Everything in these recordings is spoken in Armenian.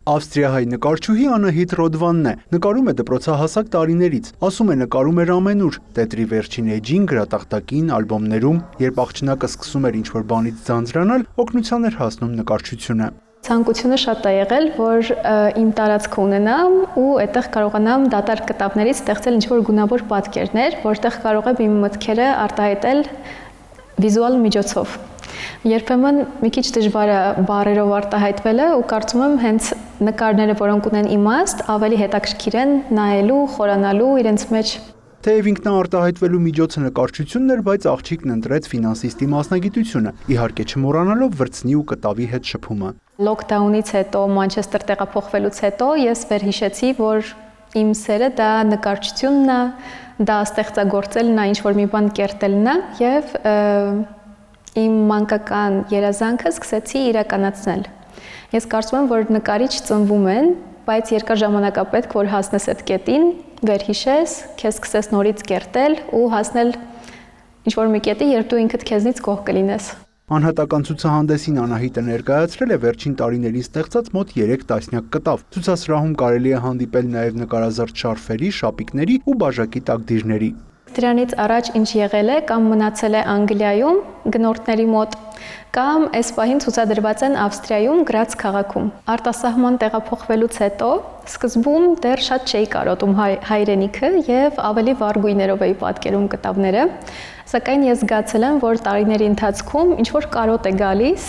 Ավստրիահայ նկարչուհի Անահիտ Ռոդվանն է, նկարում է դպրոցահասակ տարիներից, ասում է նկարում էր ամենուր, տետրի վերջին էջին, գրատախտակին, ալբոմներում, երբ աղջնակը սկսում էր ինչ-որ բանից ձանձրանալ, օգնության էր հասնում նկարչությունը։ Ցանկությունը շատ է եղել, որ իմ տարածք ունենամ ու այդտեղ կարողանամ դատարկ կտավներից ստեղծել ինչ-որ գունավոր պատկերներ, որտեղ կարող եմ իմ մտքերը արտահայտել վիզուալ միջոցով։ Երբեմն մի քիչ դժվար է բառերով արտահայտվելը ու կարծում եմ հենց նկարները, որոնք ունեն իմաստ, ավելի հետաքրքիր են նայելու, խորանալու իրենց մեջ։ Թեև ինքնաարտահայտվելու միջոցը նկարչությունն էր, բայց աղջիկն ընտրեց ֆինանսիստի մասնագիտությունը, իհարկե չմոռանալով վրձնի ու կտավի հետ շփումը։ Լոքդաունից հետո, Մանչեսթեր տեղափոխվելուց հետո ես վերհիշեցի, որ իմ սերը դա նկարչությունն է, դա ստեղծագործելն է, ինչ-որ մի բան կերտելն է եւ իմ մանկական երազանքը սկսեցի իրականացնել։ Ես կարծում եմ, որ նկարիչ ծնվում են, բայց երկար ժամանակ է պետք, որ հասնես այդ կետին, վերհիշես, քեզ սկսես նորից կերտել ու հասնել ինչ-որ մի կետի, երբ դու ինքդ քեզնից գոհ կլինես։ Անհատական ցուցահանդեսին Անահիտը ներկայացրել է վերջին տարիներին ստեղծած մոտ 3 տասնյակ կտավ։ Ցուցասրահում կարելի է հանդիպել նաև նկարազարդ շարֆերի, շապիկների ու բաժակի տակդիրների։ Դրանից առաջ ինչ եղել է կամ մնացել է Անգլիայում գնորդների մոտ, կամ այս պահին ցուցադրված են Ավստրիայում Գրաց քաղաքում։ Արտասահման տեղափոխվելուց հետո սկզբում դեռ շատ չէի կարոտում հայրենիքը եւ ավելի վառ գույներով էի պատկերում կտավները, սակայն ես զգացել եմ, որ տարիների ընթացքում ինչ որ կարոտ է գալիս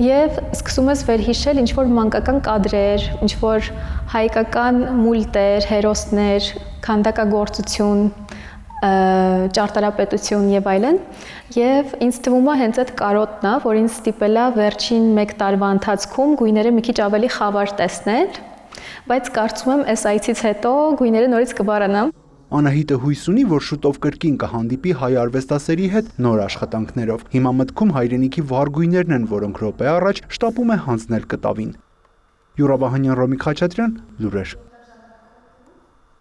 եւ սկսում ես վերհիշել ինչ որ մանկական կադրեր, ինչ որ հայկական մուլտեր, հերոսներ, քանդակագործություն, ճարտարապետություն եւ այլն, եւ ինձ թվում է հենց այդ կարոտն է, որ ինձ ստիպել է վերջին 1 տարվա ընթացքում գույները մի քիչ ավելի խավար տեսնել, բայց կարծում եմ այս այցից հետո գույները նորից կբառանամ։ Անահիտը հույս ունի, որ շուտով կրկին կհանդիպի հայ արվեստասերի հետ նոր աշխատանքներով։ Հիմա մտքում հայրենիքի վառ գույներն են, որոնք րոպե առաջ շտապում է հանձնել կտավին։ Յուրա Վահանյան, Ռոմիկ Խաչատրյան, լուրեր։